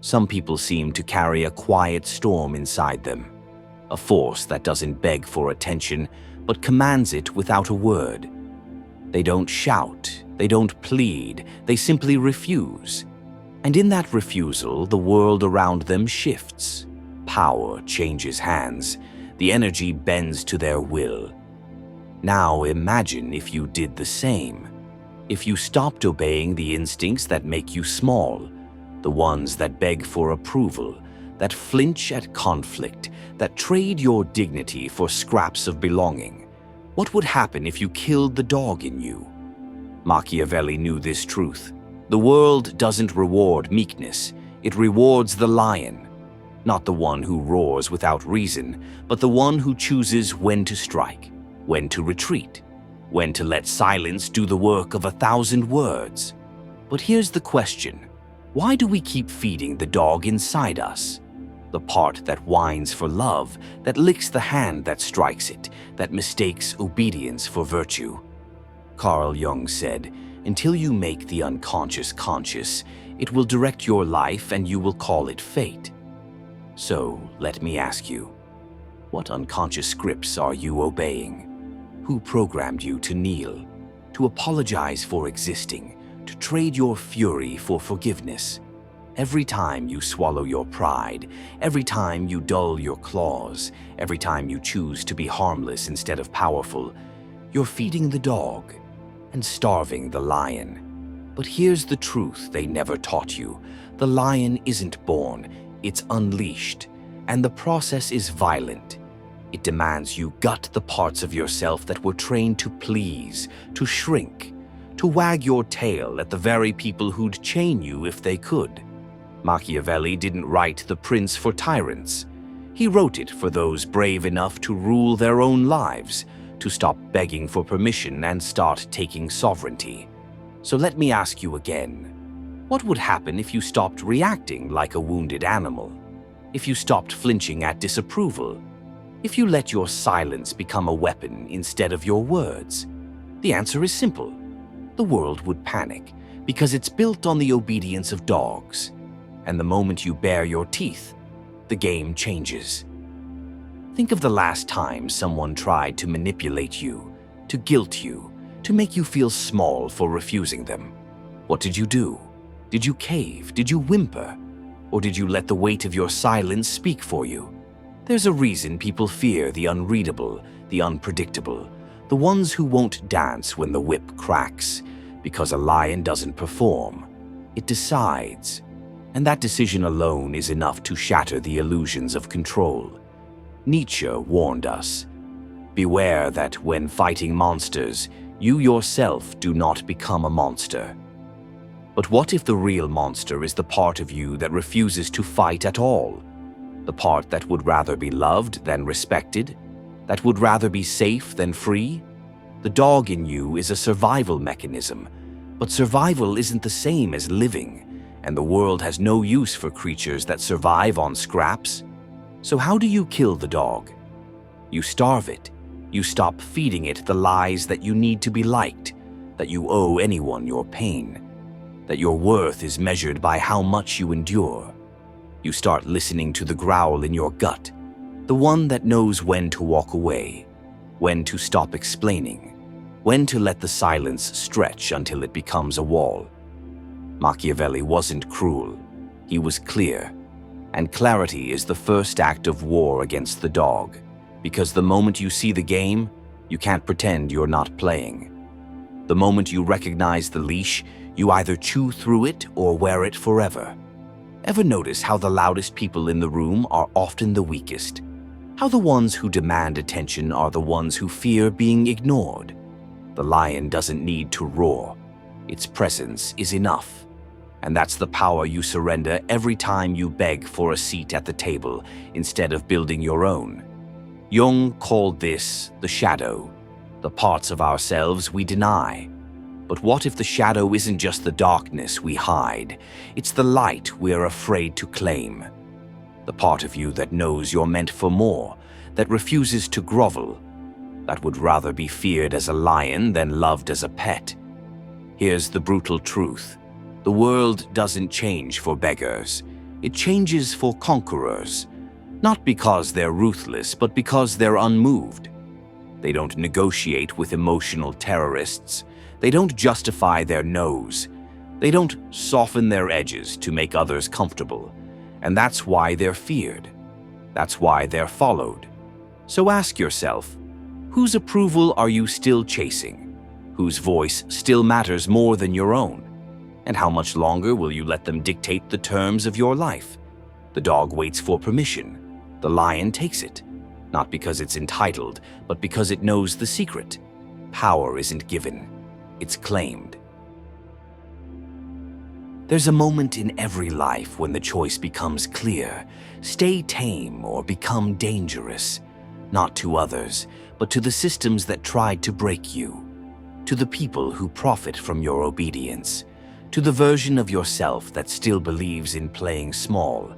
Some people seem to carry a quiet storm inside them, a force that doesn't beg for attention, but commands it without a word. They don't shout, they don't plead, they simply refuse. And in that refusal, the world around them shifts. Power changes hands, the energy bends to their will. Now imagine if you did the same. If you stopped obeying the instincts that make you small, the ones that beg for approval, that flinch at conflict, that trade your dignity for scraps of belonging. What would happen if you killed the dog in you? Machiavelli knew this truth. The world doesn't reward meekness, it rewards the lion. Not the one who roars without reason, but the one who chooses when to strike, when to retreat, when to let silence do the work of 1,000 words. But here's the question. Why do we keep feeding the dog inside us? The part that whines for love, that licks the hand that strikes it, that mistakes obedience for virtue. Carl Jung said, "Until you make the unconscious conscious, it will direct your life and you will call it fate." So, let me ask you, what unconscious scripts are you obeying? Who programmed you to kneel, to apologize for existing, to trade your fury for forgiveness? Every time you swallow your pride, every time you dull your claws, every time you choose to be harmless instead of powerful, you're feeding the dog and starving the lion. But here's the truth they never taught you. The lion isn't born, it's unleashed, and the process is violent. It demands you gut the parts of yourself that were trained to please, to shrink, to wag your tail at the very people who'd chain you if they could. Machiavelli didn't write The Prince for tyrants. He wrote it for those brave enough to rule their own lives, to stop begging for permission and start taking sovereignty. So let me ask you again. What would happen if you stopped reacting like a wounded animal? If you stopped flinching at disapproval? If you let your silence become a weapon instead of your words? The answer is simple. The world would panic, because it's built on the obedience of dogs. And the moment you bare your teeth, the game changes. Think of the last time someone tried to manipulate you, to guilt you, to make you feel small for refusing them. What did you do? Did you cave? Did you whimper? Or did you let the weight of your silence speak for you? There's a reason people fear the unreadable, the unpredictable, the ones who won't dance when the whip cracks, because a lion doesn't perform. It decides. And that decision alone is enough to shatter the illusions of control. Nietzsche warned us, "Beware that when fighting monsters, you yourself do not become a monster." But what if the real monster is the part of you that refuses to fight at all? The part that would rather be loved than respected? That would rather be safe than free? The dog in you is a survival mechanism, but survival isn't the same as living. And the world has no use for creatures that survive on scraps. So how do you kill the dog? You starve it. You stop feeding it the lies that you need to be liked, that you owe anyone your pain, that your worth is measured by how much you endure. You start listening to the growl in your gut, the one that knows when to walk away, when to stop explaining, when to let the silence stretch until it becomes a wall. Machiavelli wasn't cruel, he was clear. And clarity is the first act of war against the dog, because the moment you see the game, you can't pretend you're not playing. The moment you recognize the leash, you either chew through it or wear it forever. Ever notice how the loudest people in the room are often the weakest? How the ones who demand attention are the ones who fear being ignored? The lion doesn't need to roar. Its presence is enough. And that's the power you surrender every time you beg for a seat at the table instead of building your own. Jung called this the shadow, the parts of ourselves we deny. But what if the shadow isn't just the darkness we hide? It's the light we're afraid to claim. The part of you that knows you're meant for more, that refuses to grovel, that would rather be feared as a lion than loved as a pet. Here's the brutal truth. The world doesn't change for beggars. It changes for conquerors, not because they're ruthless, but because they're unmoved. They don't negotiate with emotional terrorists. They don't justify their no's. They don't soften their edges to make others comfortable. And that's why they're feared. That's why they're followed. So ask yourself, whose approval are you still chasing? Whose voice still matters more than your own? And how much longer will you let them dictate the terms of your life? The dog waits for permission. The lion takes it, not because it's entitled, but because it knows the secret. Power isn't given, it's claimed. There's a moment in every life when the choice becomes clear. Stay tame or become dangerous, not to others, but to the systems that tried to break you, to the people who profit from your obedience, to the version of yourself that still believes in playing small.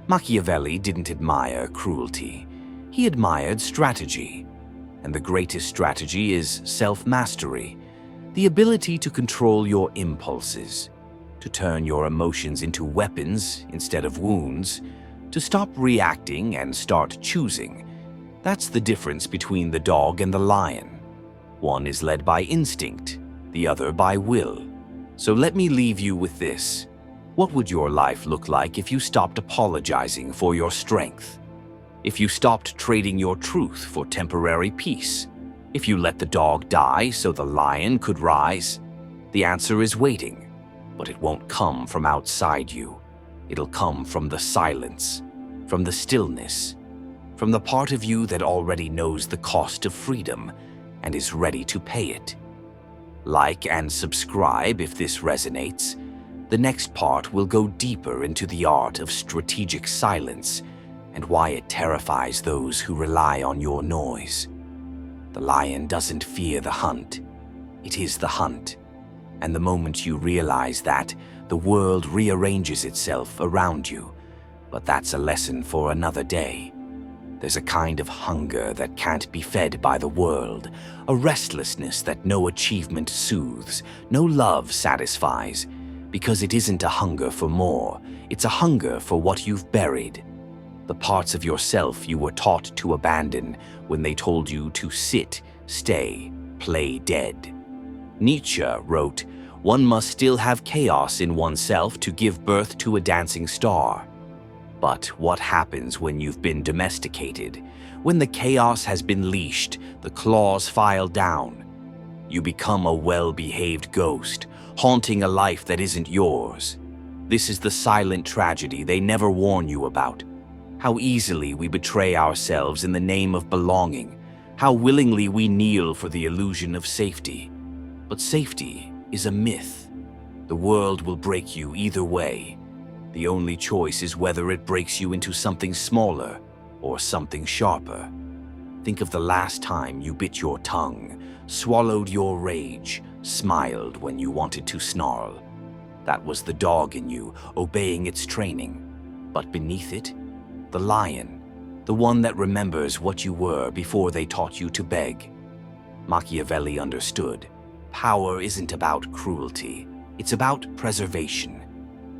Machiavelli didn't admire cruelty. He admired strategy. And the greatest strategy is self-mastery, the ability to control your impulses, to turn your emotions into weapons instead of wounds, to stop reacting and start choosing. That's the difference between the dog and the lion. One is led by instinct, the other by will. So let me leave you with this. What would your life look like if you stopped apologizing for your strength? If you stopped trading your truth for temporary peace? If you let the dog die so the lion could rise? The answer is waiting, but it won't come from outside you. It'll come from the silence, from the stillness, from the part of you that already knows the cost of freedom and is ready to pay it. Like and subscribe if this resonates. The next part will go deeper into the art of strategic silence and why it terrifies those who rely on your noise. The lion doesn't fear the hunt. It is the hunt. And the moment you realize that, the world rearranges itself around you. But that's a lesson for another day. There's a kind of hunger that can't be fed by the world, a restlessness that no achievement soothes, no love satisfies, because it isn't a hunger for more, it's a hunger for what you've buried. The parts of yourself you were taught to abandon when they told you to sit, stay, play dead. Nietzsche wrote, "One must still have chaos in oneself to give birth to a dancing star." But what happens when you've been domesticated? When the chaos has been leashed, the claws file down. You become a well-behaved ghost, haunting a life that isn't yours. This is the silent tragedy they never warn you about. How easily we betray ourselves in the name of belonging. How willingly we kneel for the illusion of safety. But safety is a myth. The world will break you either way. The only choice is whether it breaks you into something smaller or something sharper. Think of the last time you bit your tongue, swallowed your rage, smiled when you wanted to snarl. That was the dog in you, obeying its training. But beneath it, the lion, the one that remembers what you were before they taught you to beg. Machiavelli understood. Power isn't about cruelty, it's about preservation.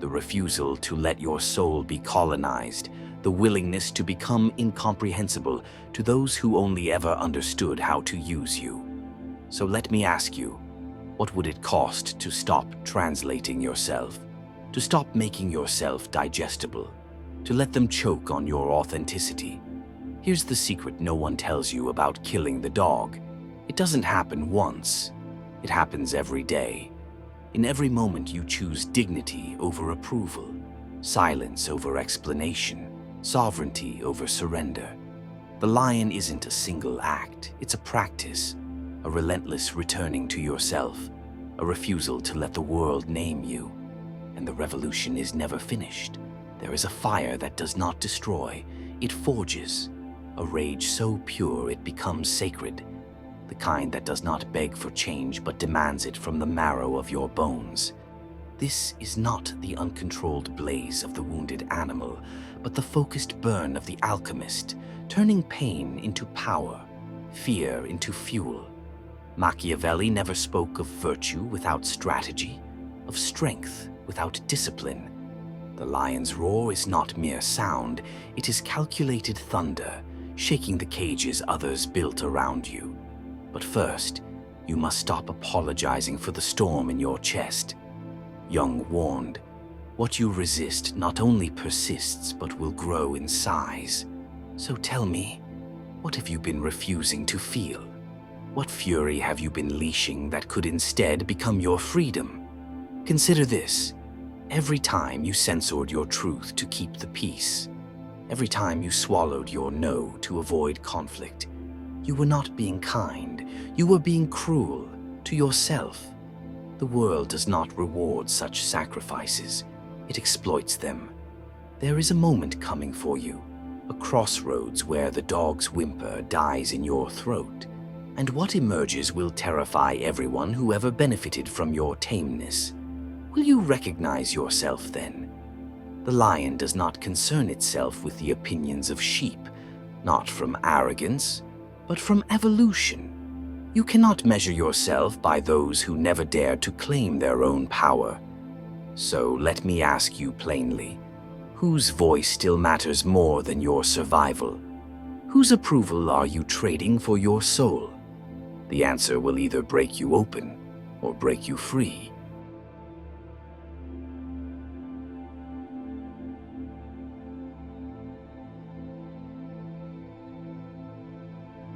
The refusal to let your soul be colonized, the willingness to become incomprehensible to those who only ever understood how to use you. So let me ask you, what would it cost to stop translating yourself? To stop making yourself digestible? To let them choke on your authenticity? Here's the secret no one tells you about killing the dog. It doesn't happen once. It happens every day. In every moment you choose dignity over approval, silence over explanation, sovereignty over surrender. The lion isn't a single act, it's a practice, a relentless returning to yourself, a refusal to let the world name you. And the revolution is never finished. There is a fire that does not destroy, it forges, a rage so pure it becomes sacred. The kind that does not beg for change but demands it from the marrow of your bones. This is not the uncontrolled blaze of the wounded animal, but the focused burn of the alchemist, turning pain into power, fear into fuel. Machiavelli never spoke of virtue without strategy, of strength without discipline. The lion's roar is not mere sound, it is calculated thunder, shaking the cages others built around you. But first, you must stop apologizing for the storm in your chest. Jung warned, what you resist not only persists but will grow in size. So tell me, what have you been refusing to feel? What fury have you been leashing that could instead become your freedom? Consider this. Every time you censored your truth to keep the peace, every time you swallowed your no to avoid conflict, you were not being kind, you were being cruel to yourself. The world does not reward such sacrifices, it exploits them. There is a moment coming for you, a crossroads where the dog's whimper dies in your throat, and what emerges will terrify everyone who ever benefited from your tameness. Will you recognize yourself then? The lion does not concern itself with the opinions of sheep, not from arrogance, but from evolution. You cannot measure yourself by those who never dared to claim their own power. So let me ask you plainly, whose voice still matters more than your survival? Whose approval are you trading for your soul? The answer will either break you open or break you free.